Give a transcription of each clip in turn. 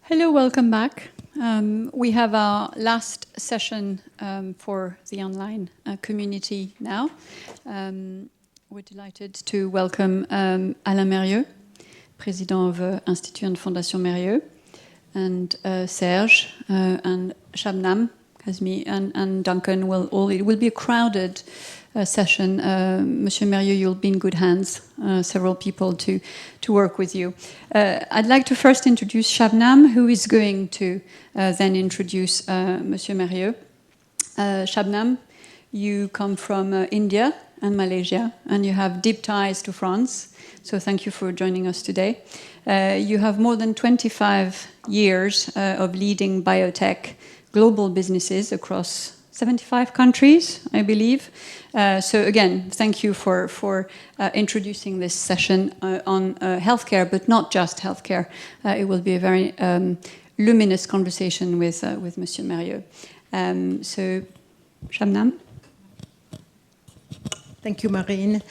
Hello, welcome back. We have our last session for the online community now. We're delighted to welcome Alain Mérieux, Président of Institut and Fondation Mérieux, and Serge and Shabnam, Kazmi, and Duncan. It will be a crowded session. Monsieur Mérieux, you'll be in good hands. Several people to work with you. I'd like to first introduce Shabnam, who is going to then introduce Monsieur Mérieux. Shabnam, you come from India and Malaysia, and you have deep ties to France. So thank you for joining us today. You have more than 25 years of leading biotech global businesses across 75 countries, I believe. So again, thank you for introducing this session on healthcare, but not just healthcare. It will be a very luminous conversation with Monsieur Mérieux. So, Shabnam. Thank you, Marine.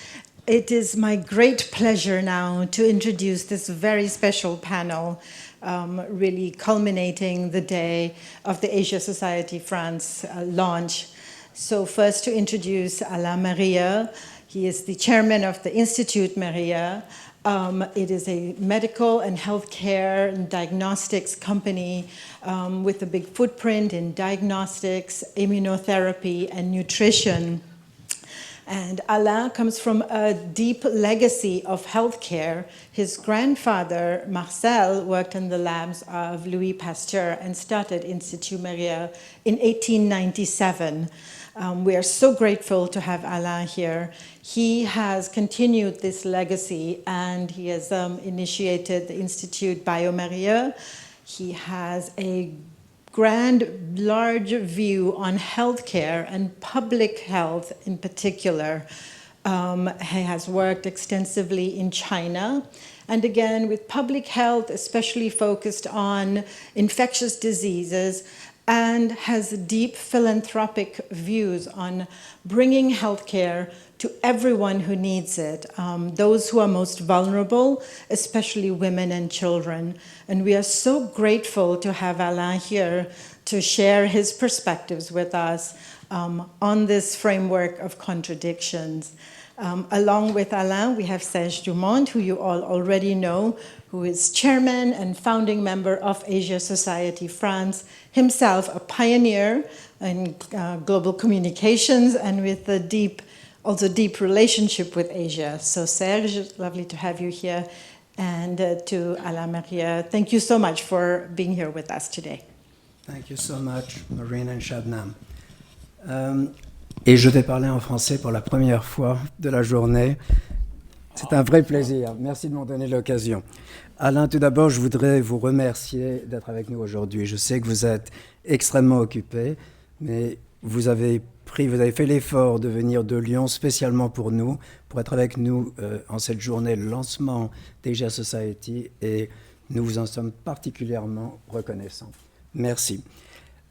It is my great pleasure now to introduce this very special panel, really culminating the day of the Asia Society France launch. So first to introduce Alain Mérieux. He is the chairman of the Institut Mérieux. It is a medical and healthcare and diagnostics company with a big footprint in diagnostics, immunotherapy, and nutrition. And Alain comes from a deep legacy of healthcare. His grandfather, Marcel, worked in the labs of Louis Pasteur and started Institut Mérieux in 1897. We are so grateful to have Alain here. He has continued this legacy and he has initiated the Institut bioMérieux. He has a grand, large view on healthcare and public health in particular. He has worked extensively in China, and again with public health, especially focused on infectious diseases, and has deep philanthropic views on bringing healthcare to everyone who needs it, those who are most vulnerable, especially women and children. And we are so grateful to have Alain here to share his perspectives with us on this framework of contradictions. Along with Alain, we have Serge Dumont, who you all already know, who is chairman and founding member of Asia Society France, himself a pioneer in global communications and with a deep relationship with Asia. So Serge, lovely to have you here. And to Alain Mérieux, thank you so much for being here with us today. Thank you so much, Marine and Shabnam. Et je vais parler en français pour la première fois de la journée. C'est un vrai plaisir. Merci de m'en donner l'occasion. Alain, tout d'abord, je voudrais vous remercier d'être avec nous aujourd'hui. Je sais que vous êtes extrêmement occupé, mais vous avez fait l'effort de venir de Lyon spécialement pour nous, pour être avec nous en cette journée, le lancement d'Asia Society, et nous vous en sommes particulièrement reconnaissants. Merci.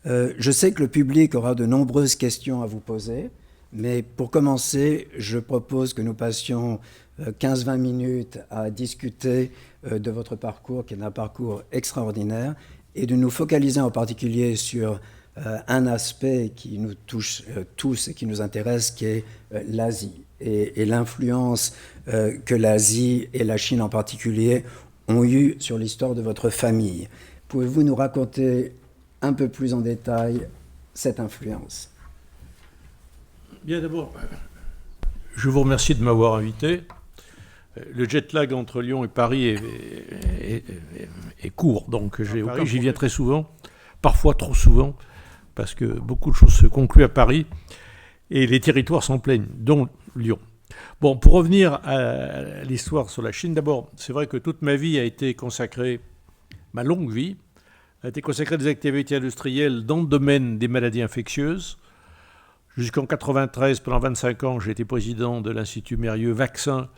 Je sais que le public aura de nombreuses questions à vous poser, mais pour commencer, je propose que nous passions 15-20 minutes à discuter de votre parcours, qui est un parcours extraordinaire, et de nous focaliser en particulier sur un aspect qui nous touche tous et qui nous intéresse, qui est l'Asie, et l'influence que l'Asie et la Chine en particulier ont eue sur l'histoire de votre famille. Pouvez-vous nous raconter un peu plus en détail cette influence? Bien, d'abord, je vous remercie de m'avoir invité. Le jet lag entre Lyon et Paris est court, donc j'y viens très souvent, parfois trop souvent, parce que beaucoup de choses se concluent à Paris et les territoires s'en plaignent, dont Lyon. Bon, pour revenir à l'histoire sur la Chine, d'abord, c'est vrai que toute ma vie a été consacrée, ma longue vie, a été consacrée à des activités industrielles dans le domaine des maladies infectieuses. Jusqu'en 1993, pendant 25 ans, j'ai été président de l'Institut Mérieux Vaccins,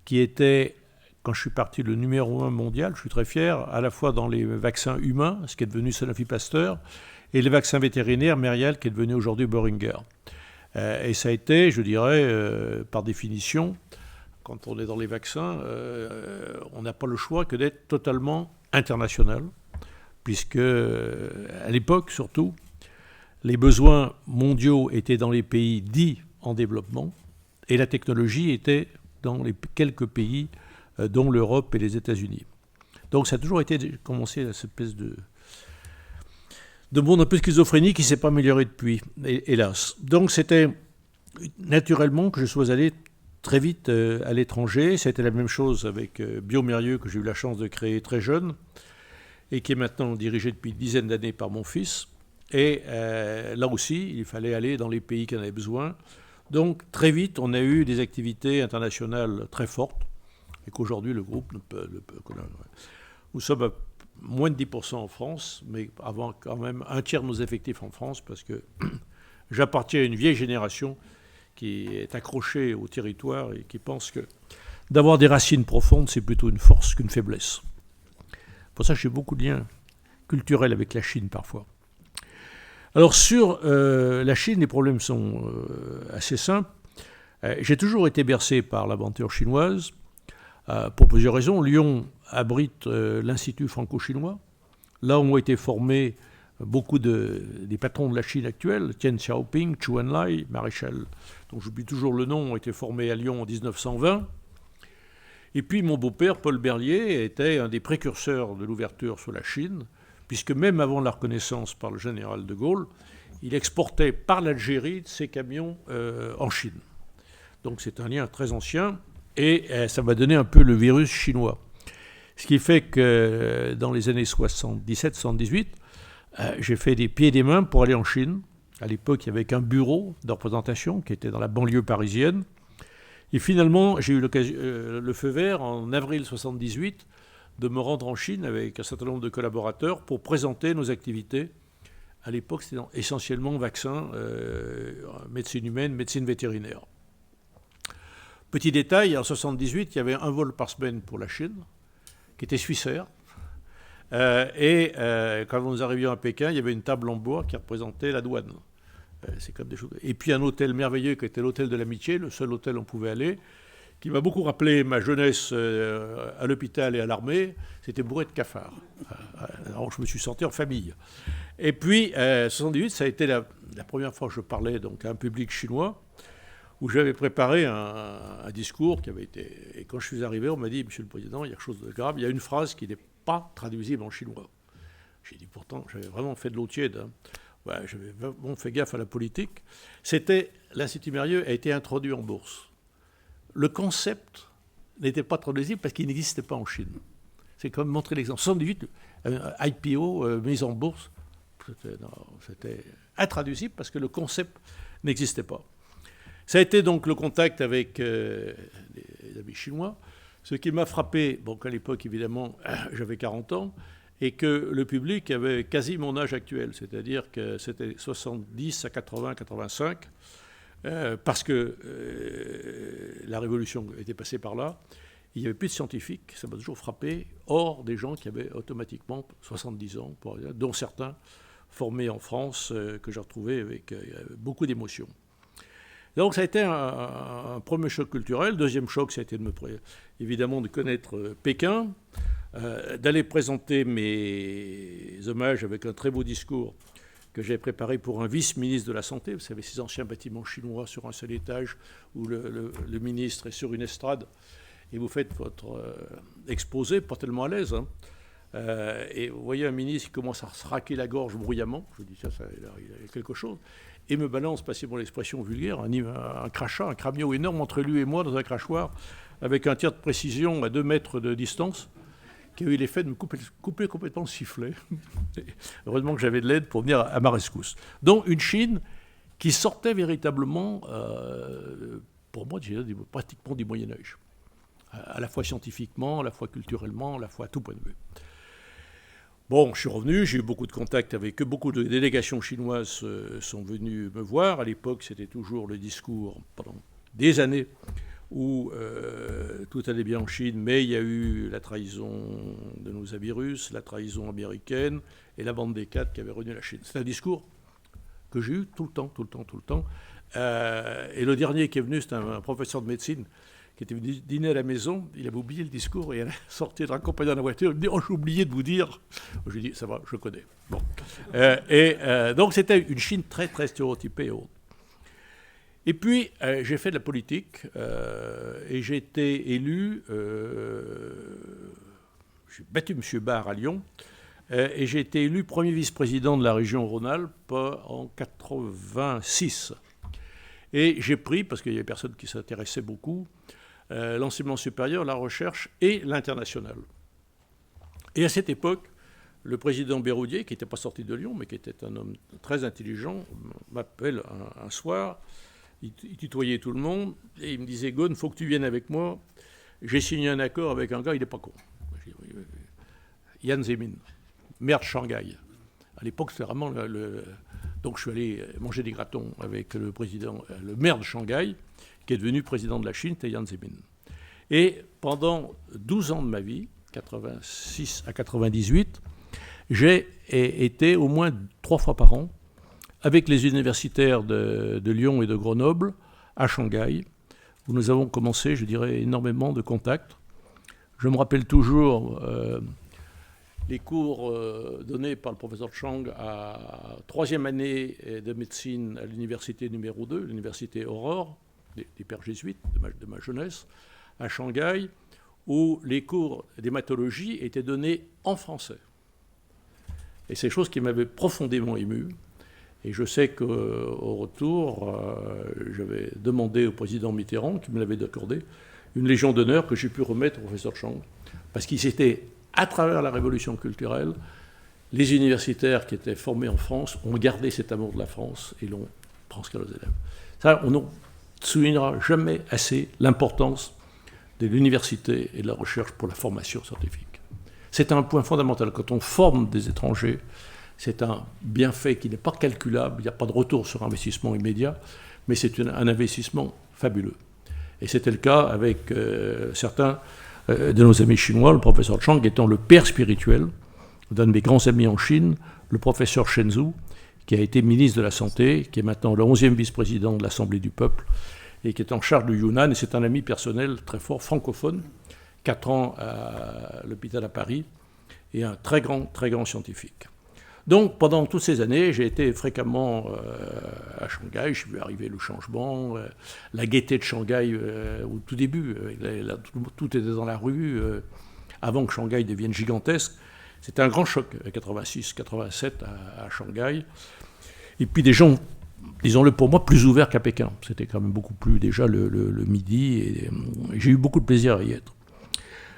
qui était, quand je suis parti, le numéro 1 mondial, je suis très fier, à la fois dans les vaccins humains, ce qui est devenu Sanofi Pasteur, et les vaccins vétérinaires, Merial, qui est devenu aujourd'hui Boehringer. Et ça a été, je dirais, par définition, quand on est dans les vaccins, on n'a pas le choix que d'être totalement international. puisque, à l'époque surtout, les besoins mondiaux étaient dans les pays dits en développement, et la technologie était dans les quelques pays, dont l'Europe et les États-Unis. Donc ça a toujours été commencé à cette espèce de monde un peu schizophrénique qui ne s'est pas amélioré depuis, hélas. Donc c'était naturellement que je sois allé très vite à l'étranger. C'était la même chose avec Biomérieux, que j'ai eu la chance de créer très jeune, et qui est maintenant dirigé depuis une dizaine d'années par mon fils. Et là aussi, il fallait aller dans les pays qui en avaient besoin. Donc très vite, on a eu des activités internationales très fortes, et qu'aujourd'hui le groupe ne peut connaître. Nous sommes à moins de 10% en France, mais avant quand même un tiers de nos effectifs en France, parce que j'appartiens à une vieille génération qui est accrochée au territoire et qui pense que d'avoir des racines profondes, c'est plutôt une force qu'une faiblesse. Pour ça, j'ai beaucoup de liens culturels avec la Chine parfois. Alors sur la Chine, les problèmes sont assez simples. J'ai toujours été bercé par l'aventure chinoise, pour plusieurs raisons. Lyon abrite l'Institut franco-chinois. Là où ont été formés beaucoup des patrons de la Chine actuelle, Deng Xiaoping, Zhou Enlai, maréchal, dont j'oublie toujours le nom, ont été formés à Lyon en 1920. Et puis mon beau-père, Paul Berlier, était un des précurseurs de l'ouverture sur la Chine, puisque même avant la reconnaissance par le général de Gaulle, il exportait par l'Algérie ses camions en Chine. Donc c'est un lien très ancien, et ça m'a donné un peu le virus chinois. Ce qui fait que dans les années 77-78, j'ai fait des pieds et des mains pour aller en Chine. À l'époque, il y avait qu'un bureau de représentation qui était dans la banlieue parisienne. Et finalement, j'ai eu le feu vert en avril 78 de me rendre en Chine avec un certain nombre de collaborateurs pour présenter nos activités. À l'époque, c'était essentiellement vaccins, médecine humaine, médecine vétérinaire. Petit détail, en 78, il y avait un vol par semaine pour la Chine, qui était Swissair. Quand nous arrivions à Pékin, il y avait une table en bois qui représentait la douane. C'est comme des choses. Et puis un hôtel merveilleux qui était l'hôtel de l'Amitié, le seul hôtel où on pouvait aller, qui m'a beaucoup rappelé ma jeunesse à l'hôpital et à l'armée. C'était bourré de cafards. Alors je me suis senti en famille. Et puis, 78, ça a été la première fois que je parlais donc, à un public chinois, où j'avais préparé un discours qui avait été... Et quand je suis arrivé, on m'a dit, Monsieur le Président, il y a quelque chose de grave, il y a une phrase qui n'est pas traduisible en chinois. J'ai dit, pourtant, j'avais vraiment fait de l'eau tiède. Ouais, j'avais vraiment fait gaffe à la politique. C'était, l'Institut Mérieux a été introduit en bourse. Le concept n'était pas traduisible parce qu'il n'existait pas en Chine. C'est comme montrer l'exemple. 78, IPO, mise en bourse, c'était intraduisible parce que le concept n'existait pas. Ça a été donc le contact avec les amis chinois. Ce qui m'a frappé, bon, qu'à l'époque, évidemment, j'avais 40 ans, et que le public avait quasi mon âge actuel, c'est-à-dire que c'était 70 à 80, 85, parce que la révolution était passée par là. Il n'y avait plus de scientifiques, ça m'a toujours frappé, hors des gens qui avaient automatiquement 70 ans, dont certains formés en France, que j'ai retrouvés avec beaucoup d'émotion. Donc ça a été un premier choc culturel. Deuxième choc, ça a été évidemment de connaître Pékin, d'aller présenter mes hommages avec un très beau discours que j'avais préparé pour un vice-ministre de la Santé. Vous savez, ces anciens bâtiments chinois sur un seul étage où le ministre est sur une estrade et vous faites votre exposé, pas tellement à l'aise. Hein. Et vous voyez un ministre qui commence à se raquer la gorge bruyamment. Je dis, ça il y a quelque chose. Et me balance, passez-moi l'expression vulgaire, un crachat, un cramio énorme entre lui et moi dans un crachoir, avec un tir de précision à 2 mètres de distance, qui a eu l'effet de me couper complètement le sifflet. Heureusement que j'avais de l'aide pour venir à ma rescousse. Donc une Chine qui sortait véritablement, pour moi, pratiquement du Moyen-Âge. À la fois scientifiquement, à la fois culturellement, à la fois à tout point de vue. Bon, je suis revenu, j'ai eu beaucoup de contacts avec eux, beaucoup de délégations chinoises sont venues me voir. À l'époque, c'était toujours le discours pendant des années où tout allait bien en Chine, mais il y a eu la trahison de nos amis russes, la trahison américaine et la bande des 4 qui avait renié la Chine. C'est un discours que j'ai eu tout le temps. Et le dernier qui est venu, c'est un professeur de médecine qui était venu dîner à la maison. Il avait oublié le discours et elle est sortie de raccompagner dans la voiture. Il me dit « Oh, j'ai oublié de vous dire ». Je lui ai dit « Ça va, je connais ». Bon. Donc c'était une Chine très, très stéréotypée et autres. Et puis, j'ai fait de la politique et j'ai été élu, j'ai battu M. Barre à Lyon, et j'ai été élu premier vice-président de la région Rhône-Alpes en 86. Et j'ai pris, parce qu'il y avait personne qui s'intéressait beaucoup, l'enseignement supérieur, la recherche et l'international. Et à cette époque, le président Béroudier, qui n'était pas sorti de Lyon, mais qui était un homme très intelligent, m'appelle un soir. Il tutoyait tout le monde, et il me disait « Ghosn, il faut que tu viennes avec moi. J'ai signé un accord avec un gars, il n'est pas con. » Jiang Zemin, maire de Shanghai. À l'époque, c'était vraiment Donc je suis allé manger des gratons avec le maire de Shanghai, qui est devenu président de la Chine, c'était Jiang Zemin. Et pendant 12 ans de ma vie, 86 à 98, j'ai été au moins 3 fois par an avec les universitaires de Lyon et de Grenoble à Shanghai, où nous avons commencé, je dirais, énormément de contacts. Je me rappelle toujours les cours donnés par le professeur Chang à 3e année de médecine à l'université numéro 2, l'université Aurore, des pères jésuites de ma jeunesse, à Shanghai, où les cours d'hématologie étaient donnés en français. Et c'est chose qui m'avait profondément ému. Et je sais qu'au retour, j'avais demandé au président Mitterrand, qui me l'avait accordé, une légion d'honneur que j'ai pu remettre au professeur Chang. Parce qu'il s'était, à travers la révolution culturelle, les universitaires qui étaient formés en France ont gardé cet amour de la France et l'ont transcrit aux élèves. Ça, on ne soulignera jamais assez l'importance de l'université et de la recherche pour la formation scientifique. C'est un point fondamental. Quand on forme des étrangers, c'est un bienfait qui n'est pas calculable, il n'y a pas de retour sur investissement immédiat, mais c'est un investissement fabuleux. Et c'était le cas avec certains de nos amis chinois, le professeur Chang étant le père spirituel d'un de mes grands amis en Chine, le professeur Chen Zhu, qui a été ministre de la Santé, qui est maintenant le 11e vice-président de l'Assemblée du Peuple, et qui est en charge du Yunnan, et c'est un ami personnel très fort, francophone, 4 ans à l'hôpital à Paris, et un très grand scientifique. Donc, pendant toutes ces années, j'ai été fréquemment à Shanghai. J'ai vu arriver le changement, la gaieté de Shanghai au tout début. Tout était dans la rue, avant que Shanghai devienne gigantesque. C'était un grand choc, 86, 87 à Shanghai. Et puis des gens, disons-le pour moi, plus ouverts qu'à Pékin. C'était quand même beaucoup plus déjà le midi. Et j'ai eu beaucoup de plaisir à y être.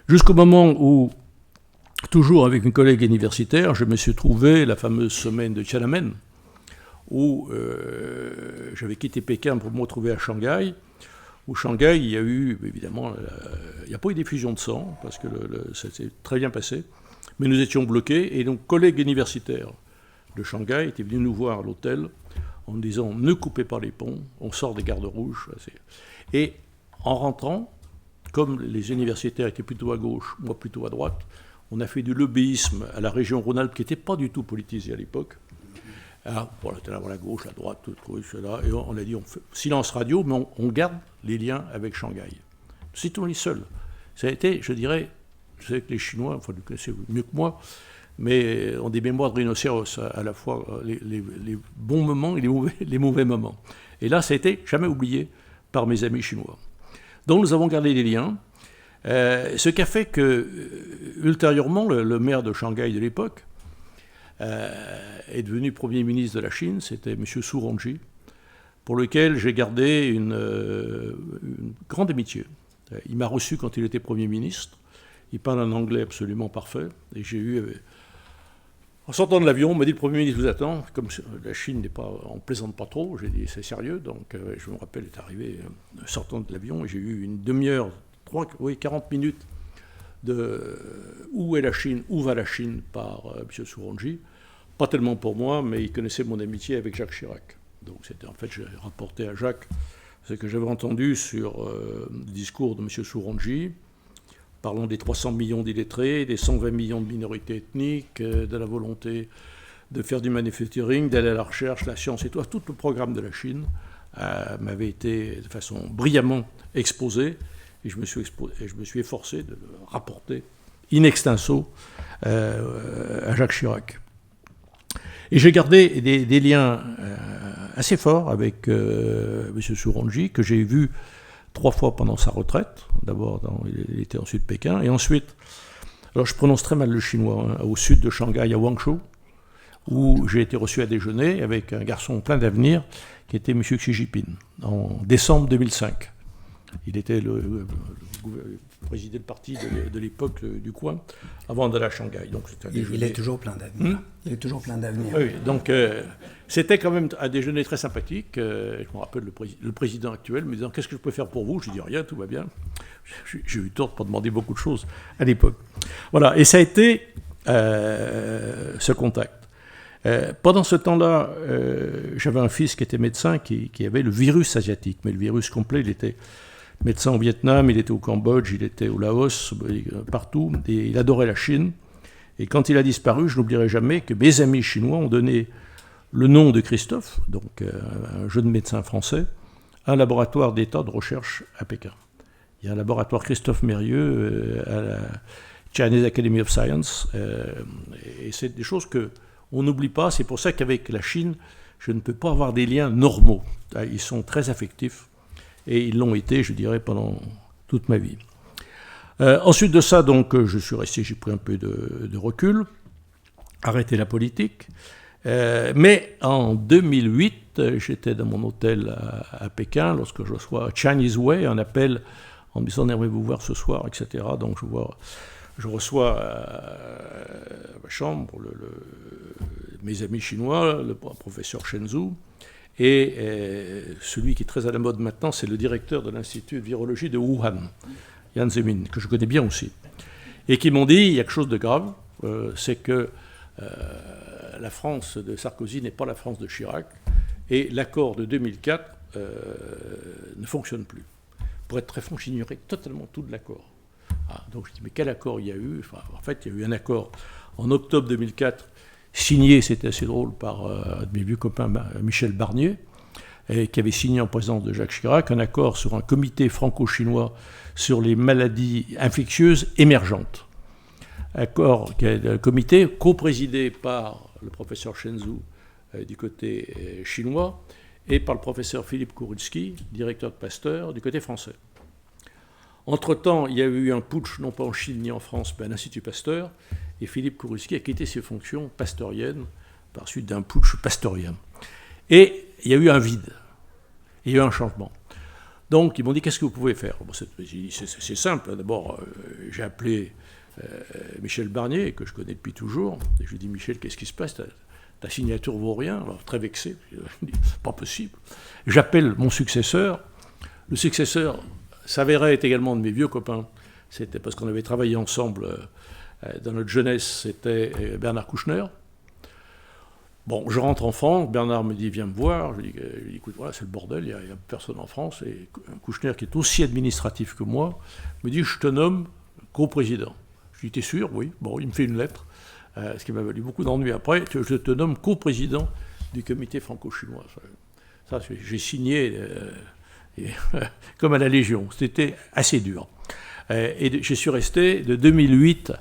Jusqu'au moment où, toujours avec une collègue universitaire, je me suis trouvé la fameuse semaine de Tiananmen, où j'avais quitté Pékin pour me retrouver à Shanghai. Où Shanghai, il y a eu, évidemment, il n'y a pas eu d'effusion de sang, parce que ça s'est très bien passé, mais nous étions bloqués, et donc collègue universitaire de Shanghai était venu nous voir à l'hôtel en disant « Ne coupez pas les ponts, on sort des gardes rouges ». Et en rentrant, comme les universitaires étaient plutôt à gauche, moi plutôt à droite, on a fait du lobbyisme à la région Rhône-Alpes, qui n'était pas du tout politisée à l'époque. Alors, on était là, la gauche, la droite, tout cela. Et on a dit, on fait silence radio, mais on garde les liens avec Shanghai. C'est tous les seuls. Ça a été, je dirais, je sais que les Chinois, enfin, vous connaissez mieux que moi, mais ont des mémoires de rhinocéros, à la fois les bons moments et les mauvais moments. Et là, ça a été jamais oublié par mes amis chinois. Donc, nous avons gardé des liens. Ce qui a fait que, ultérieurement, le maire de Shanghai de l'époque est devenu Premier ministre de la Chine, c'était M. Zhu Rongji, pour lequel j'ai gardé une grande amitié. Il m'a reçu quand il était Premier ministre, il parle un anglais absolument parfait, et j'ai eu... En sortant de l'avion, on m'a dit « Le Premier ministre vous attend ». Comme la Chine n'est pas, on ne plaisante pas trop, j'ai dit « C'est sérieux ». Donc je me rappelle, il est arrivé sortant de l'avion, et j'ai eu une demi-heure, 40 minutes de où est la Chine, où va la Chine par M. Zhu Rongji. Pas tellement pour moi, mais il connaissait mon amitié avec Jacques Chirac. Donc c'était en fait, j'ai rapporté à Jacques ce que j'avais entendu sur le discours de M. Zhu Rongji, parlant des 300 millions d'illettrés, des 120 millions de minorités ethniques, de la volonté de faire du manufacturing, d'aller à la recherche, la science et tout. Tout le programme de la Chine m'avait été de façon brillamment exposé. et je me suis efforcé de le rapporter in extenso à Jacques Chirac. Et j'ai gardé des liens assez forts avec M. Souronji, que j'ai vu 3 fois pendant sa retraite. D'abord, il était ensuite Pékin, et ensuite, alors je prononce très mal le chinois, au sud de Shanghai, à Guangzhou, où j'ai été reçu à déjeuner avec un garçon plein d'avenir qui était M. Xi Jinping, en décembre 2005. Il était présidait le parti de l'époque du coin, avant d'aller à Shanghai. Donc il est toujours plein d'avenir. Il est toujours plein d'avenir. Oui, donc c'était quand même un déjeuner très sympathique. Je me rappelle le président actuel me disant « Qu'est-ce que je peux faire pour vous ?» Je dis « Rien, tout va bien. » J'ai eu tort pour demander beaucoup de choses à l'époque. Voilà, et ça a été ce contact. Pendant ce temps-là, j'avais un fils qui était médecin, qui avait le virus asiatique, mais le virus complet. Il était médecin au Vietnam, il était au Cambodge, il était au Laos, partout, et il adorait la Chine. Et quand il a disparu, je n'oublierai jamais que mes amis chinois ont donné le nom de Christophe, donc un jeune médecin français, à un laboratoire d'État de recherche à Pékin. Il y a un laboratoire Christophe Mérieux à la Chinese Academy of Science, et c'est des choses qu'on n'oublie pas. C'est pour ça qu'avec la Chine, je ne peux pas avoir des liens normaux. Ils sont très affectifs, et ils l'ont été, je dirais, pendant toute ma vie. Ensuite de ça, donc, je suis resté, j'ai pris un peu de recul, arrêté la politique. Mais en 2008, j'étais dans mon hôtel à Pékin, lorsque je reçois Chinese Way, un appel en me disant « Aimeriez-vous voir ce soir ?» etc. Donc je reçois à ma chambre mes amis chinois, le professeur Chen Zhu, et celui qui est très à la mode maintenant, c'est le directeur de l'Institut de virologie de Wuhan, Yan Zemin, que je connais bien aussi, et qui m'ont dit, il y a quelque chose de grave, c'est que la France de Sarkozy n'est pas la France de Chirac, et l'accord de 2004 ne fonctionne plus. Pour être très franc, j'ignorais totalement tout de l'accord. Donc je dis, mais quel accord il y a eu ? En fait, il y a eu un accord en octobre 2004, signé, c'était assez drôle, par un de mes vieux copains, Michel Barnier, qui avait signé en présence de Jacques Chirac un accord sur un comité franco-chinois sur les maladies infectieuses émergentes. Un comité co-présidé par le professeur Chen Zhu du côté chinois et par le professeur Philippe Kouroutsky, directeur de Pasteur, du côté français. Entre-temps, il y a eu un putsch, non pas en Chine ni en France, mais à l'Institut Pasteur, et Philippe Kouroutsky a quitté ses fonctions pasteuriennes par suite d'un putsch pasteurien. Et il y a eu un vide, il y a eu un changement. Donc, ils m'ont dit, qu'est-ce que vous pouvez faire ? Bon, c'est simple. D'abord, j'ai appelé Michel Barnier, que je connais depuis toujours, et je lui ai dit, Michel, qu'est-ce qui se passe ? Ta signature vaut rien. Alors, très vexé, pas possible. J'appelle mon successeur. Le successeur s'avérait être également de mes vieux copains. C'était parce qu'on avait travaillé ensemble dans notre jeunesse, c'était Bernard Kouchner. Bon, je rentre en France, Bernard me dit, viens me voir. Je lui dis, écoute, voilà, c'est le bordel, il n'y a personne en France. Et Kouchner, qui est aussi administratif que moi, me dit, je te nomme co-président. Je lui dis, t'es sûr ? Oui. Bon, il me fait une lettre, ce qui m'a valu beaucoup d'ennuis après. Je te nomme co-président du comité franco-chinois. Ça, j'ai signé comme à la Légion. C'était assez dur. Et je suis resté de 2008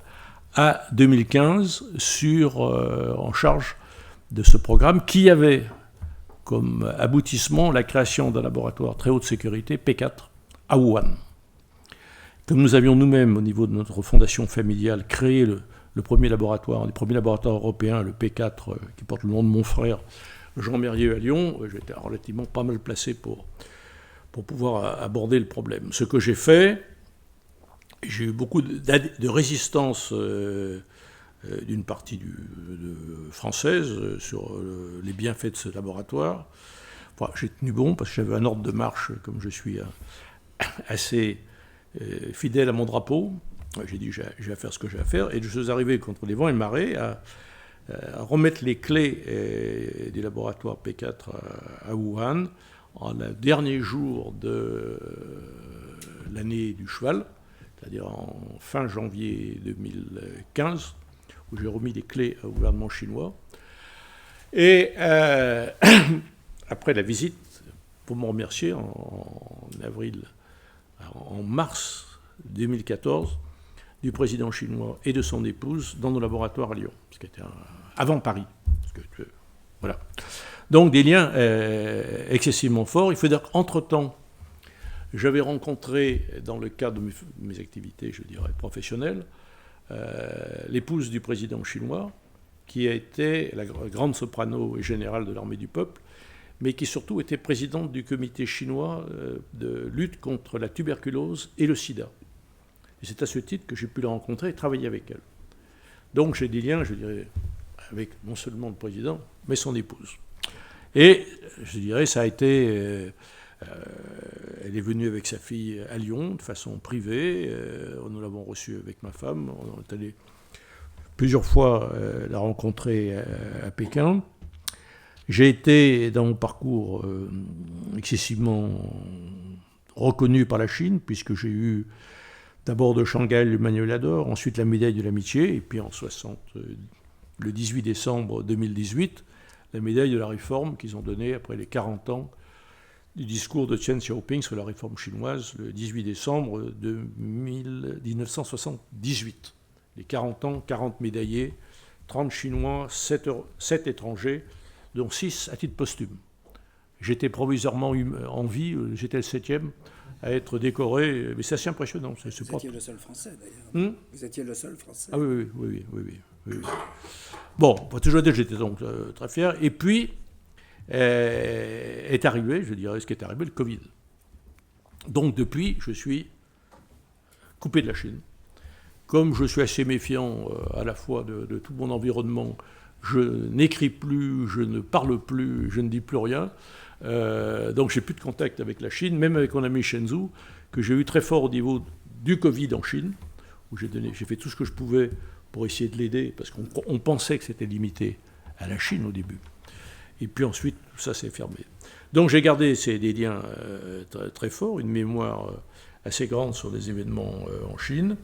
à 2015 en charge de ce programme qui avait comme aboutissement la création d'un laboratoire très haute sécurité, P4, à Wuhan. Comme nous avions nous-mêmes, au niveau de notre fondation familiale, créé le premier laboratoire, les premiers laboratoires européens, le P4, qui porte le nom de mon frère, Jean Mérieux à Lyon, j'étais relativement pas mal placé pour pouvoir aborder le problème. Ce que j'ai fait, j'ai eu beaucoup de résistance d'une partie française sur les bienfaits de ce laboratoire. Enfin, j'ai tenu bon parce que j'avais un ordre de marche, comme je suis assez fidèle à mon drapeau. J'ai dit, j'ai à faire ce que j'ai à faire. Et je suis arrivé contre les vents et marées à remettre les clés du laboratoire P4 à Wuhan en le dernier jour de l'année du cheval, c'est-à-dire en fin janvier 2015, où j'ai remis les clés au gouvernement chinois. Et après la visite, pour me remercier, en avril en mars 2014, du président chinois et de son épouse dans nos laboratoires à Lyon, ce qui était avant Paris. Voilà. Donc des liens excessivement forts. Il faut dire qu'entre-temps, j'avais rencontré, dans le cadre de mes activités, je dirais, professionnelles, l'épouse du président chinois, qui a été la grande soprano et générale de l'armée du peuple, mais qui surtout était présidente du comité chinois de lutte contre la tuberculose et le sida. Et c'est à ce titre que j'ai pu la rencontrer et travailler avec elle. Donc j'ai des liens, je dirais, avec non seulement le président, mais son épouse. Et je dirais, ça a été... elle est venue avec sa fille à Lyon de façon privée. Nous l'avons reçue avec ma femme. On est allé plusieurs fois la rencontrer à Pékin. J'ai été, dans mon parcours, excessivement reconnu par la Chine, puisque j'ai eu d'abord de Shanghai le manuel d'or, ensuite la médaille de l'amitié, et puis le 18 décembre 2018, la médaille de la réforme qu'ils ont donnée après les 40 ans du discours de Deng Xiaoping sur la réforme chinoise le 18 décembre 1978. Les 40 ans, 40 médaillés, 30 Chinois, 7 étrangers, dont 6 à titre posthume. J'étais provisoirement en vie, j'étais le 7e à être décoré, mais c'est assez impressionnant. Vous étiez le seul Français, d'ailleurs. Vous étiez le seul Français. Ah oui. Bon, pour toujours dire, j'étais donc très fier. Et puis, est arrivé, je dirais, ce qui est arrivé, le Covid. Donc, depuis, je suis coupé de la Chine. Comme je suis assez méfiant à la fois de tout mon environnement, je n'écris plus, je ne parle plus, je ne dis plus rien. Donc j'ai plus de contact avec la Chine, même avec mon ami Shenzhou, que j'ai eu très fort au niveau du Covid en Chine, où j'ai fait tout ce que je pouvais pour essayer de l'aider, parce qu'on pensait que c'était limité à la Chine au début. Et puis ensuite, tout ça s'est fermé. Donc j'ai gardé des liens très, très forts, une mémoire assez grande sur les événements en Chine.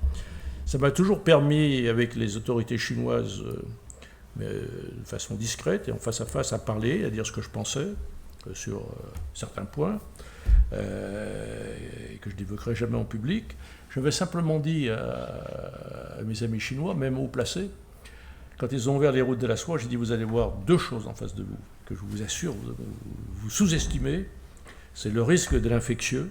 Ça m'a toujours permis, avec les autorités chinoises, de façon discrète et en face à face, à parler, à dire ce que je pensais sur certains points, et que je n'évoquerai jamais en public. J'avais simplement dit à mes amis chinois, même haut placés, quand ils ont ouvert les routes de la soie, j'ai dit, vous allez voir deux choses en face de vous, que je vous assure, vous sous-estimez, c'est le risque de l'infectieux,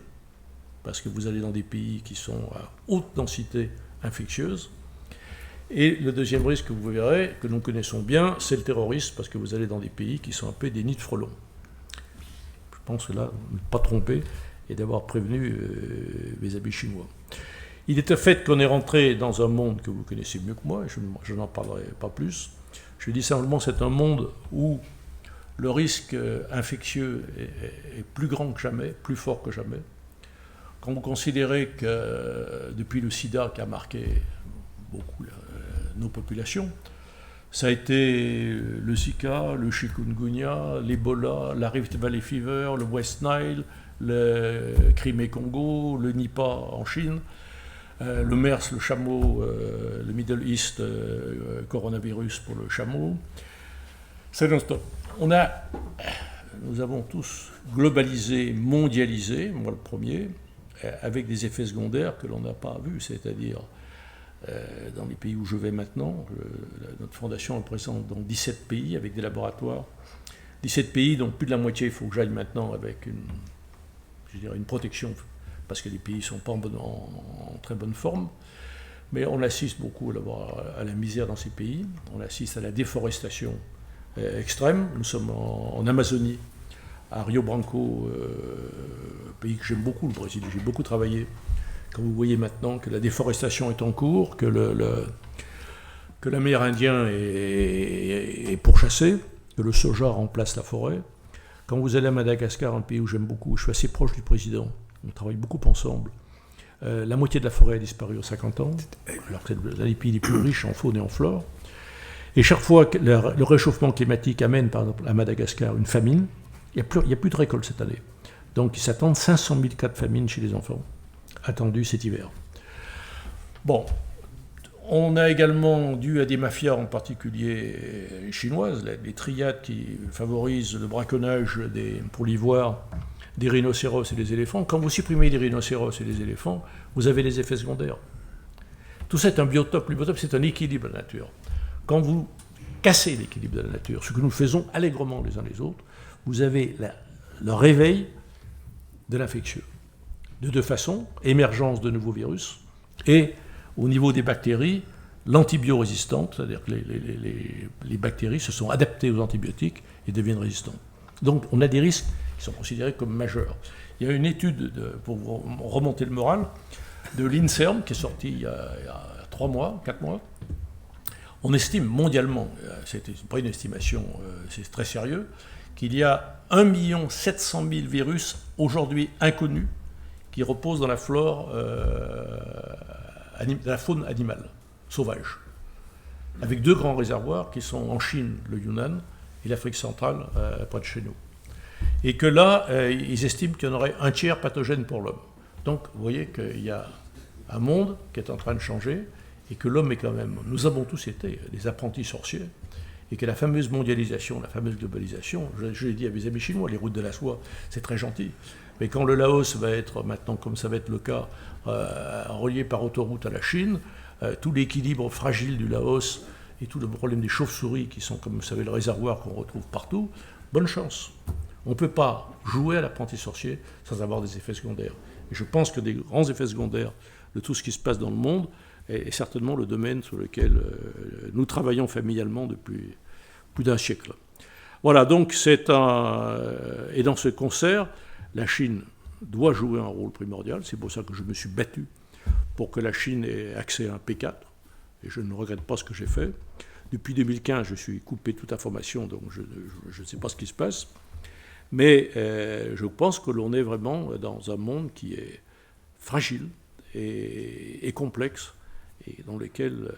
parce que vous allez dans des pays qui sont à haute densité infectieuse, et le deuxième risque que vous verrez, que nous connaissons bien, c'est le terrorisme, parce que vous allez dans des pays qui sont un peu des nids de frelons. Je pense que là, ne pas tromper et d'avoir prévenu mes amis chinois. Il est un fait qu'on est rentré dans un monde que vous connaissez mieux que moi, et je n'en parlerai pas plus. Je dis simplement, c'est un monde où le risque infectieux est plus grand que jamais, plus fort que jamais. Quand vous considérez que depuis le sida qui a marqué beaucoup nos populations, ça a été le Zika, le chikungunya, l'Ebola, la Rift Valley Fever, le West Nile, le Crimée-Congo, le Nipah en Chine, le MERS, le chameau, le Middle East coronavirus pour le chameau. C'est non-stop. Nous avons tous globalisé, mondialisé, moi le premier, avec des effets secondaires que l'on n'a pas vus, c'est-à-dire dans les pays où je vais maintenant, notre fondation est présente dans 17 pays avec des laboratoires. 17 pays, donc plus de la moitié, il faut que j'aille maintenant avec une protection, parce que les pays ne sont pas en très bonne forme. Mais on assiste beaucoup à la misère dans ces pays, on assiste à la déforestation extrême. Nous sommes en Amazonie, à Rio Branco, pays que j'aime beaucoup, le Brésil, j'ai beaucoup travaillé. Quand vous voyez maintenant que la déforestation est en cours, que l'Amérindien est pourchassé, que le soja remplace la forêt. Quand vous allez à Madagascar, un pays où j'aime beaucoup, je suis assez proche du président, on travaille beaucoup ensemble, la moitié de la forêt a disparu en 50 ans, alors que c'est l'un des pays les plus riches en faune et en flore. Et chaque fois que le réchauffement climatique amène, par exemple, à Madagascar une famine, il n'y a plus de récolte cette année. Donc ils s'attendent 500 000 cas de famine chez les enfants, attendus cet hiver. Bon, on a également dû à des mafias, en particulier chinoises, les triades qui favorisent le braconnage pour l'ivoire des rhinocéros et des éléphants. Quand vous supprimez les rhinocéros et les éléphants, vous avez les effets secondaires. Tout ça est un biotope. Le biotope, c'est un équilibre de la nature. Quand vous cassez l'équilibre de la nature, ce que nous faisons allègrement les uns les autres, vous avez le réveil de l'infectieux. De deux façons, émergence de nouveaux virus, et au niveau des bactéries, l'antibiorésistante, c'est-à-dire que les bactéries se sont adaptées aux antibiotiques et deviennent résistantes. Donc on a des risques qui sont considérés comme majeurs. Il y a une étude, pour remonter le moral, de l'INSERM qui est sortie il y a 3 mois, 4 mois. On estime mondialement, c'est pas une estimation, c'est très sérieux, qu'il y a 1 700 000 virus aujourd'hui inconnus qui reposent dans la flore, dans la faune animale, sauvage. Avec 2 grands réservoirs qui sont en Chine, le Yunnan, et l'Afrique centrale, près de chez nous. Et que là, ils estiment qu'il y en aurait 1 tiers pathogène pour l'homme. Donc, vous voyez qu'il y a un monde qui est en train de changer, et que l'homme est quand même... Nous avons tous été des apprentis sorciers, et que la fameuse mondialisation, la fameuse globalisation, je l'ai dit à mes amis chinois, les routes de la soie, c'est très gentil. Mais quand le Laos va être maintenant, comme ça va être le cas, relié par autoroute à la Chine, tout l'équilibre fragile du Laos et tout le problème des chauves-souris, qui sont, comme vous savez, le réservoir qu'on retrouve partout, bonne chance. On ne peut pas jouer à l'apprenti sorcier sans avoir des effets secondaires. Et je pense que des grands effets secondaires de tout ce qui se passe dans le monde est certainement le domaine sur lequel nous travaillons familialement depuis plus d'1 siècle. Voilà, donc c'est un... Et dans ce concert, la Chine doit jouer un rôle primordial. C'est pour ça que je me suis battu pour que la Chine ait accès à un P4. Et je ne regrette pas ce que j'ai fait. Depuis 2015, je suis coupé de toute information, donc je ne sais pas ce qui se passe. Mais je pense que l'on est vraiment dans un monde qui est fragile et complexe, et dans lequel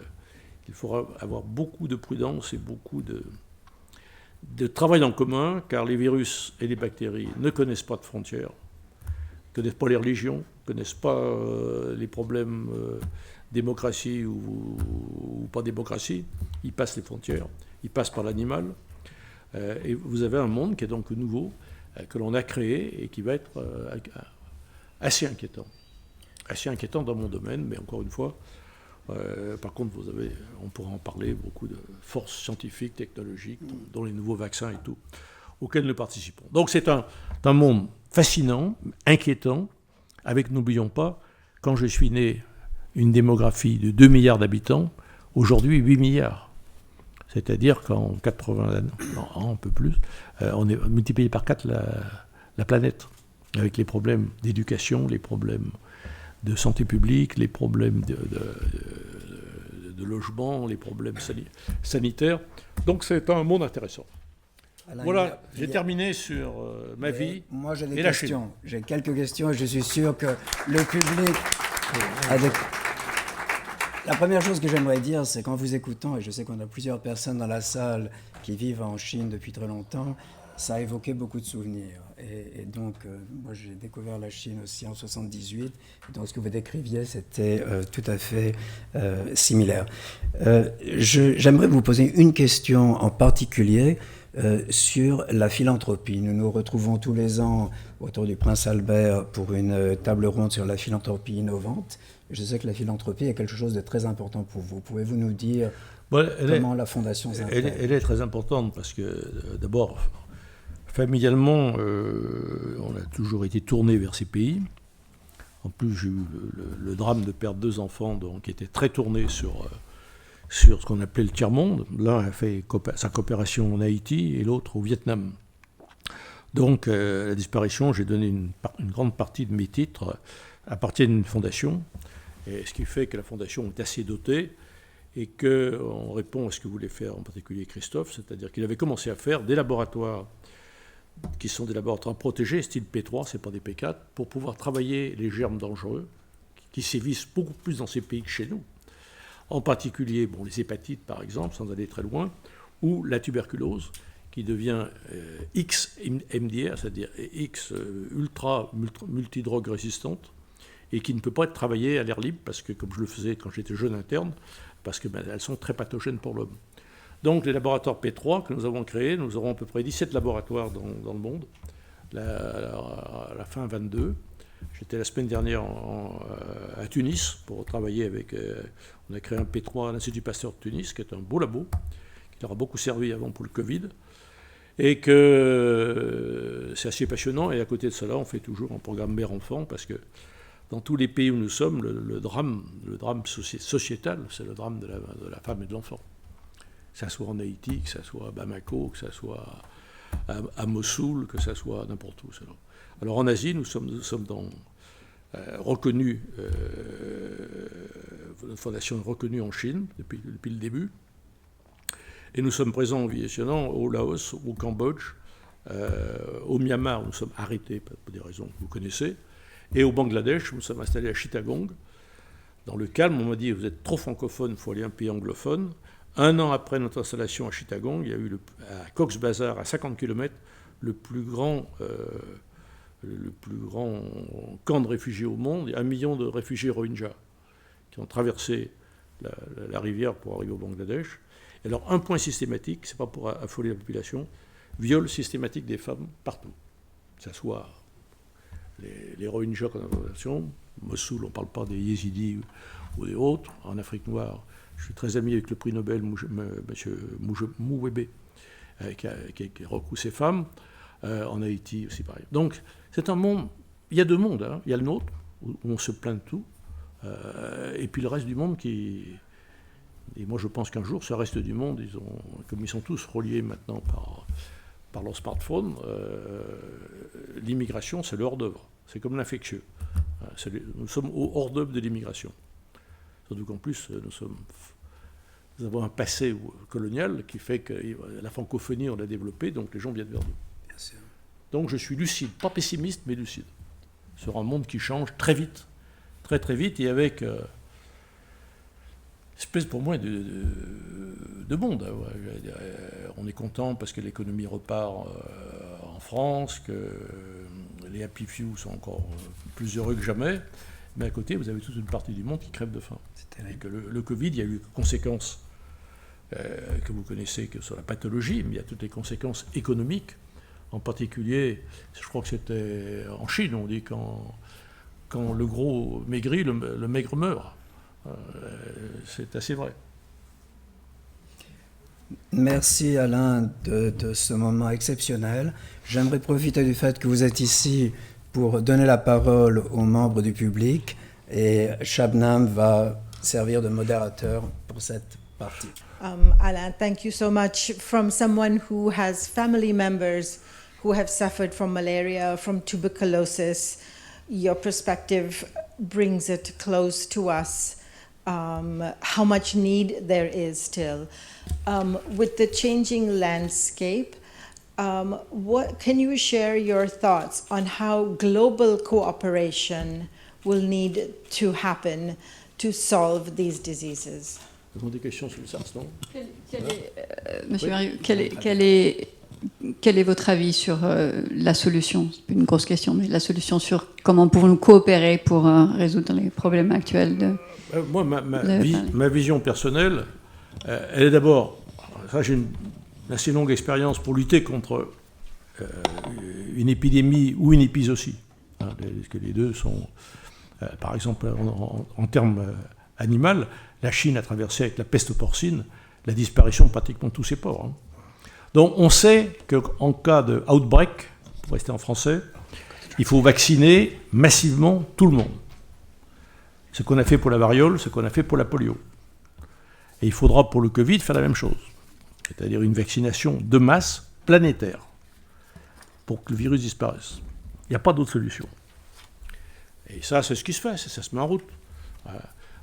il faudra avoir beaucoup de prudence et beaucoup de travail en commun, car les virus et les bactéries ne connaissent pas de frontières, ne connaissent pas les religions, ne connaissent pas les problèmes démocratie ou pas démocratie. Ils passent les frontières, ils passent par l'animal. Et vous avez un monde qui est donc nouveau, que l'on a créé et qui va être assez inquiétant. Assez inquiétant dans mon domaine, mais encore une fois, par contre, on pourra en parler, beaucoup de forces scientifiques, technologiques, dont les nouveaux vaccins et tout, auxquels nous participons. Donc c'est un monde fascinant, inquiétant, avec, n'oublions pas, quand je suis né, une démographie de 2 milliards d'habitants, aujourd'hui 8 milliards. C'est-à-dire qu'en 80 ans, un peu plus, on est multiplié par 4 la planète, avec les problèmes d'éducation, les problèmes de santé publique, les problèmes de logement, les problèmes sanitaires. Donc c'est un monde intéressant. Alain, voilà, j'ai terminé sur ma vie. Moi j'ai des questions. J'ai quelques questions et je suis sûr que le public a des... La première chose que j'aimerais dire, c'est qu'en vous écoutant, et je sais qu'on a plusieurs personnes dans la salle qui vivent en Chine depuis très longtemps, ça a évoqué beaucoup de souvenirs. Et donc, moi, j'ai découvert la Chine aussi en 78. Donc, ce que vous décriviez, c'était tout à fait similaire. J'aimerais vous poser une question en particulier sur la philanthropie. Nous nous retrouvons tous les ans autour du Prince Albert pour une table ronde sur la philanthropie innovante. Je sais que la philanthropie est quelque chose de très important pour vous. Pouvez-vous nous dire comment la Fondation s'intègre ? Elle est très importante parce que, d'abord, familialement, on a toujours été tourné vers ces pays. En plus, j'ai eu le drame de perdre 2 enfants donc, qui étaient très tournés sur ce qu'on appelait le tiers-monde. L'un a fait sa coopération en Haïti et l'autre au Vietnam. Donc, la disparition, j'ai donné une grande partie de mes titres appartiennent à une fondation. Et ce qui fait que la fondation est assez dotée et qu'on répond à ce que voulait faire en particulier Christophe, c'est-à-dire qu'il avait commencé à faire des laboratoires qui sont des laboratoires protégés, style P3, c'est pas des P4, pour pouvoir travailler les germes dangereux qui sévissent beaucoup plus dans ces pays que chez nous. En particulier, les hépatites par exemple, sans aller très loin, ou la tuberculose qui devient X-MDR, c'est-à-dire X ultra multidrogue résistante, et qui ne peut pas être travaillée à l'air libre, parce que, comme je le faisais quand j'étais jeune interne, parce qu'elles sont très pathogènes pour l'homme. Donc les laboratoires P3 que nous avons créés, nous aurons à peu près 17 laboratoires dans le monde, la fin 22. J'étais la semaine dernière à Tunis pour travailler avec... on a créé un P3 à l'Institut Pasteur de Tunis, qui est un beau labo, qui leur a beaucoup servi avant pour le Covid, et que c'est assez passionnant. Et à côté de cela, on fait toujours un programme mère-enfant, parce que dans tous les pays où nous sommes, le drame sociétal, c'est le drame de la femme et de l'enfant. Que ça soit en Haïti, que ça soit à Bamako, que ça soit à Mossoul, que ça soit n'importe où. Alors en Asie, nous sommes reconnus, notre fondation est reconnue en Chine depuis le début, et nous sommes présents en Vietnam, au Laos, au Cambodge, au Myanmar, où nous sommes arrêtés pour des raisons que vous connaissez, et au Bangladesh, où nous sommes installés à Chittagong. Dans le calme, on m'a dit, vous êtes trop francophone, il faut aller à un pays anglophone. 1 an après notre installation à Chittagong, il y a eu à Cox's Bazar, à 50 km, le plus grand camp de réfugiés au monde. Il y a 1 million de réfugiés Rohingyas qui ont traversé la rivière pour arriver au Bangladesh. Et alors, un point systématique, c'est pas pour affoler la population, viol systématique des femmes partout. Que ce soit les Rohingyas qu'on a en population, Mossoul, on ne parle pas des Yézidis ou des autres. En Afrique noire, je suis très ami avec le prix Nobel, M. Mukwege, qui a recoué ces femmes. En Haïti aussi, pareil. Donc, c'est un monde... Il y a 2 mondes. Hein. Il y a le nôtre, où on se plaint de tout, et puis le reste du monde qui... Et moi, je pense qu'un jour, ce reste du monde, comme ils sont tous reliés maintenant par leur smartphone, l'immigration, c'est le hors-d'œuvre. C'est comme l'infectieux. Nous sommes au hors-d'œuvre de l'immigration. Surtout qu'en plus, nous avons un passé colonial qui fait que la francophonie, on l'a développée, donc les gens viennent vers nous. Bien sûr. Donc je suis lucide, pas pessimiste, mais lucide. Sur un monde qui change très vite, très très vite, et avec... espèce pour moi de monde. On est content parce que l'économie repart en France, que les happy few sont encore plus heureux que jamais, mais à côté, vous avez toute une partie du monde qui crève de faim. Et que le Covid, il y a eu des conséquences que vous connaissez que sur la pathologie, mais il y a toutes les conséquences économiques. En particulier, je crois que c'était en Chine, on dit quand le gros maigrit, le maigre meurt. C'est assez vrai. Merci Alain de ce moment exceptionnel. J'aimerais profiter du fait que vous êtes ici pour donner la parole aux membres du public et Shabnam va servir de modérateur pour cette partie. Alain, thank you so much. From someone who has family members who have suffered from malaria, from tuberculosis, your perspective brings it close to us. How much need there is still. With the changing landscape, can you share your thoughts on how global cooperation will need to happen to solve these diseases? Vous avez des questions sur le SARS, non? Monsieur Mariou, quel est votre avis sur la solution? C'est une grosse question, mais la solution sur comment pouvons-nous coopérer pour résoudre les problèmes actuels de... Moi, ma vision personnelle, elle est d'abord... J'ai une assez longue expérience pour lutter contre une épidémie ou une épizootie. Parce que les deux sont... par exemple, en termes animaux, la Chine a traversé avec la peste porcine la disparition de pratiquement tous ses porcs. Hein. Donc on sait qu'en cas de outbreak, pour rester en français, il faut vacciner massivement tout le monde. Ce qu'on a fait pour la variole, ce qu'on a fait pour la polio. Et il faudra pour le Covid faire la même chose. C'est-à-dire une vaccination de masse planétaire pour que le virus disparaisse. Il n'y a pas d'autre solution. Et ça, c'est ce qui se fait, ça se met en route.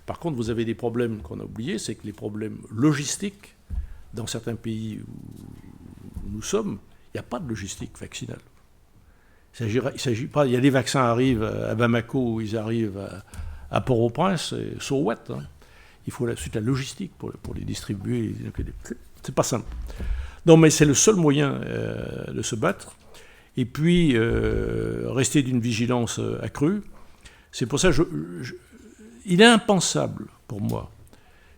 Par contre, vous avez des problèmes qu'on a oubliés, c'est que les problèmes logistiques, dans certains pays où nous sommes, il n'y a pas de logistique vaccinale. Il s'agit pas, il y a des vaccins arrivent à Bamako, où ils arrivent à Port-au-Prince, et so what, hein. Il faut ensuite la logistique pour les distribuer. C'est pas simple. Non, mais c'est le seul moyen de se battre. Et puis, rester d'une vigilance accrue. C'est pour ça que il est impensable pour moi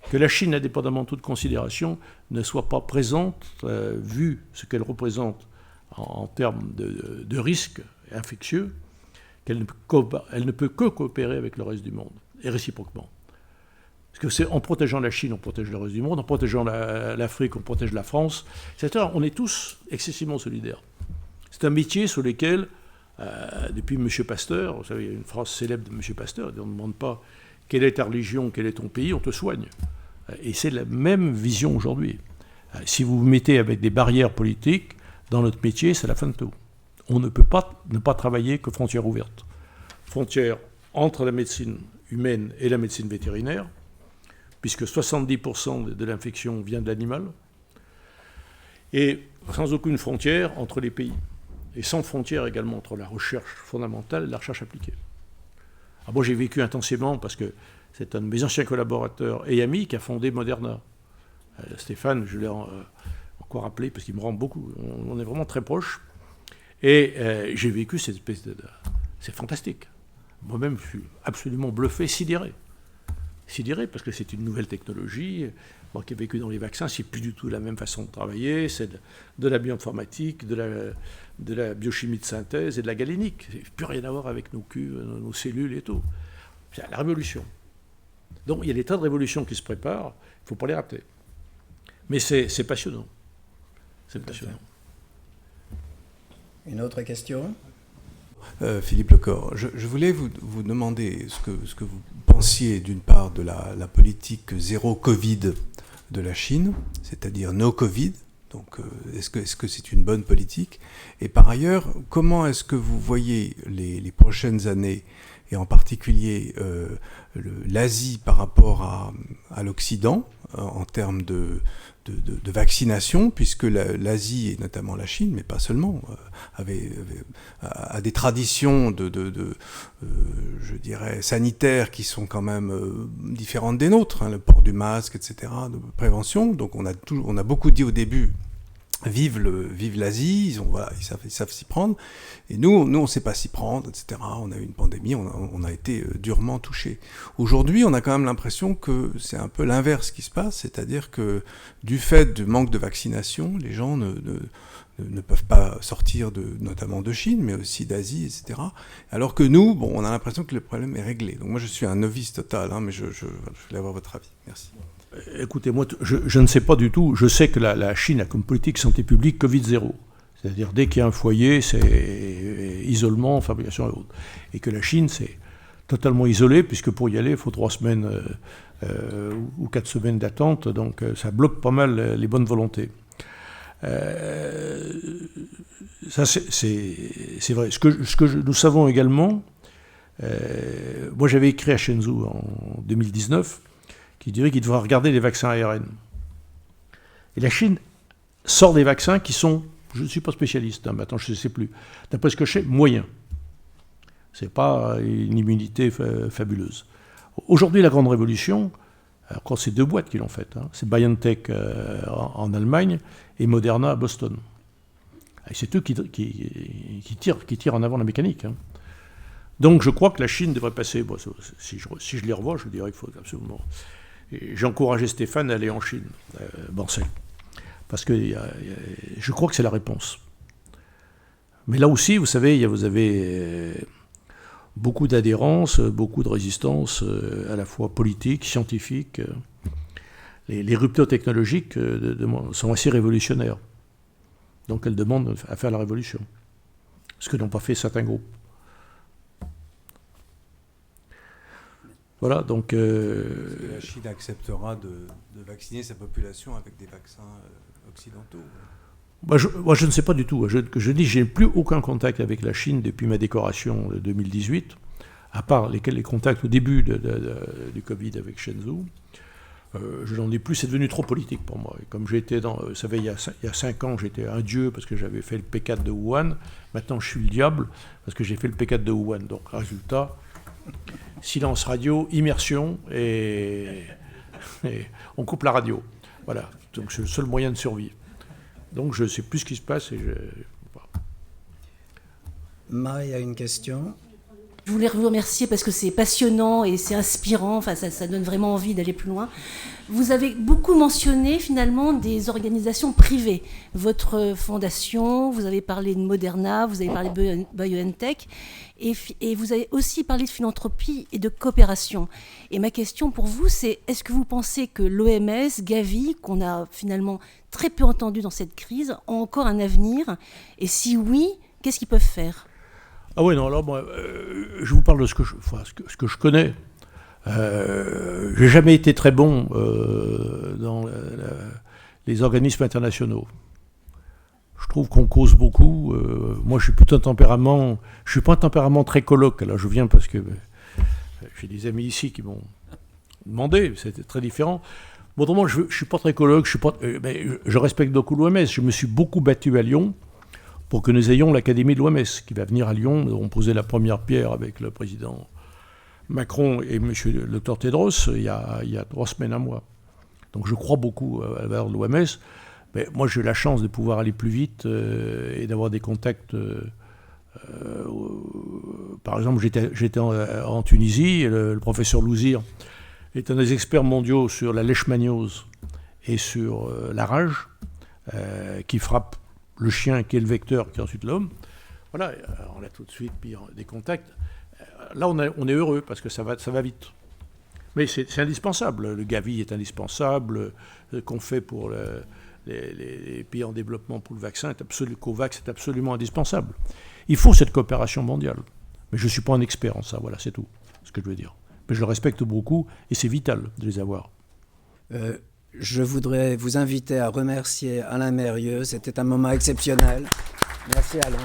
que la Chine, indépendamment de toute considération, ne soit pas présente, vu ce qu'elle représente en termes de risques infectieux, qu'elle ne peut que coopérer avec le reste du monde, et réciproquement. Parce que c'est en protégeant la Chine, on protège le reste du monde, en protégeant l'Afrique, on protège la France, etc. On est tous excessivement solidaires. C'est un métier sur lequel, depuis M. Pasteur, vous savez, il y a une phrase célèbre de M. Pasteur, on ne demande pas quelle est ta religion, quel est ton pays, on te soigne. Et c'est la même vision aujourd'hui. Si vous vous mettez avec des barrières politiques, dans notre métier, c'est la fin de tout. On ne peut pas ne pas travailler que frontières ouvertes. Frontières entre la médecine humaine et la médecine vétérinaire, puisque 70% de l'infection vient de l'animal, et sans aucune frontière entre les pays, et sans frontière également entre la recherche fondamentale et la recherche appliquée. Alors moi j'ai vécu intensément, parce que c'est un de mes anciens collaborateurs et amis qui a fondé Moderna. Stéphane, je l'ai encore appelé, parce qu'il me rend beaucoup, on est vraiment très proches, et j'ai vécu cette espèce de... C'est fantastique. Moi-même, je suis absolument bluffé, sidéré. Sidéré, parce que c'est une nouvelle technologie. Moi qui ai vécu dans les vaccins, c'est plus du tout la même façon de travailler. C'est de la bioinformatique, de la biochimie de synthèse et de la galénique. Ça n'a plus rien à voir avec nos cuves, nos cellules et tout. C'est la révolution. Donc il y a des tas de révolutions qui se préparent. Il ne faut pas les rater. Mais c'est passionnant. C'est passionnant. Une autre question ? Philippe Lecor, je voulais vous demander ce que vous pensiez d'une part de la politique zéro Covid de la Chine, c'est-à-dire no Covid. Donc, est-ce que c'est une bonne politique ? Et par ailleurs, comment est-ce que vous voyez les prochaines années, et en particulier l'Asie par rapport à l'Occident, en termes de vaccination, puisque l'Asie, et notamment la Chine, mais pas seulement, a des traditions je dirais, sanitaires qui sont quand même différentes des nôtres, hein, le port du masque, etc., de prévention. Donc on a beaucoup dit au début, vive l'Asie, ils savent s'y prendre. Et nous on ne sait pas s'y prendre, etc. On a eu une pandémie, on a été durement touchés. Aujourd'hui, on a quand même l'impression que c'est un peu l'inverse qui se passe, c'est-à-dire que du fait du manque de vaccination, les gens ne peuvent pas sortir notamment de Chine, mais aussi d'Asie, etc. Alors que nous, on a l'impression que le problème est réglé. Donc moi, je suis un novice total, hein, mais je voulais avoir votre avis. Merci. Écoutez, moi, je ne sais pas du tout. Je sais que la Chine a comme politique santé publique Covid-0. C'est-à-dire, dès qu'il y a un foyer, c'est isolement, fabrication et autres. Et que la Chine, c'est totalement isolé, puisque pour y aller, il faut 3 semaines ou 4 semaines d'attente. Donc, ça bloque pas mal les bonnes volontés. Ça, c'est vrai. Ce que nous savons également, moi, j'avais écrit à Shenzhou en 2019, qui dirait qu'il devrait regarder les vaccins ARN. Et la Chine sort des vaccins qui sont, je ne suis pas spécialiste, hein, maintenant je ne sais plus, d'après ce que je sais, moyens. Ce n'est pas une immunité fabuleuse. Aujourd'hui, la grande révolution, encore c'est 2 boîtes qui l'ont faite, hein, c'est BioNTech en Allemagne et Moderna à Boston. Et c'est eux qui tirent en avant la mécanique. Hein. Donc je crois que la Chine devrait passer, si je les revois, je dirais qu'il faut absolument... J'ai encouragé Stéphane à aller en Chine, Bancel, parce que je crois que c'est la réponse. Mais là aussi, vous savez, vous avez beaucoup d'adhérence, beaucoup de résistance, à la fois politique, scientifique. Les ruptures technologiques sont assez révolutionnaires. Donc elles demandent à faire la révolution, ce que n'ont pas fait certains groupes. Voilà, donc... La Chine acceptera de vacciner sa population avec des vaccins occidentaux. Moi, je ne sais pas du tout. Je dis, je n'ai plus aucun contact avec la Chine depuis ma décoration de 2018, à part les contacts au début du Covid avec Shenzhou. Je n'en ai plus, c'est devenu trop politique pour moi. Et comme j'étais vous savez, il y a 5 ans, j'étais un dieu parce que j'avais fait le P4 de Wuhan. Maintenant, je suis le diable parce que j'ai fait le P4 de Wuhan. Donc, résultat... Silence radio, immersion, et on coupe la radio. Voilà, donc c'est le seul moyen de survie. Donc je ne sais plus ce qui se passe. Marie a une question. Je voulais vous remercier parce que c'est passionnant et c'est inspirant, enfin, ça donne vraiment envie d'aller plus loin. Vous avez beaucoup mentionné finalement des organisations privées. Votre fondation, vous avez parlé de Moderna, vous avez parlé de BioNTech, et vous avez aussi parlé de philanthropie et de coopération. Et ma question pour vous, c'est est-ce que vous pensez que l'OMS, Gavi, qu'on a finalement très peu entendu dans cette crise, ont encore un avenir? Et si oui, qu'est-ce qu'ils peuvent faire? Ah oui, non, alors moi, je vous parle de ce que je connais. J'ai jamais été très bon dans les organismes internationaux. Je trouve qu'on cause beaucoup. Moi, je suis plutôt je suis pas un tempérament très colloque. Alors, je viens parce que j'ai des amis ici qui m'ont demandé. C'était très différent. Bon, autrement, je suis pas très colloque. Mais je respecte beaucoup l'OMS. Je me suis beaucoup battu à Lyon pour que nous ayons l'Académie de l'OMS qui va venir à Lyon. On posait la première pierre avec le président Macron et M. le Dr Tedros il y a 3 semaines, un mois. Donc je crois beaucoup à la valeur de l'OMS. Mais moi, j'ai eu la chance de pouvoir aller plus vite et d'avoir des contacts. Par exemple, j'étais en Tunisie, et le professeur Louzir est un des experts mondiaux sur la leishmaniose et sur la rage qui frappe le chien qui est le vecteur, qui est ensuite l'homme. Voilà, on a tout de suite des contacts. Là, on est heureux parce que ça va vite. Mais c'est indispensable. Le Gavi est indispensable. Ce qu'on fait pour les pays en développement pour le vaccin, COVAX est absolument indispensable. Il faut cette coopération mondiale. Mais je ne suis pas un expert en ça. Voilà, c'est tout ce que je veux dire. Mais je le respecte beaucoup et c'est vital de les avoir. Je voudrais vous inviter à remercier Alain Mérieux. C'était un moment exceptionnel. Merci Alain.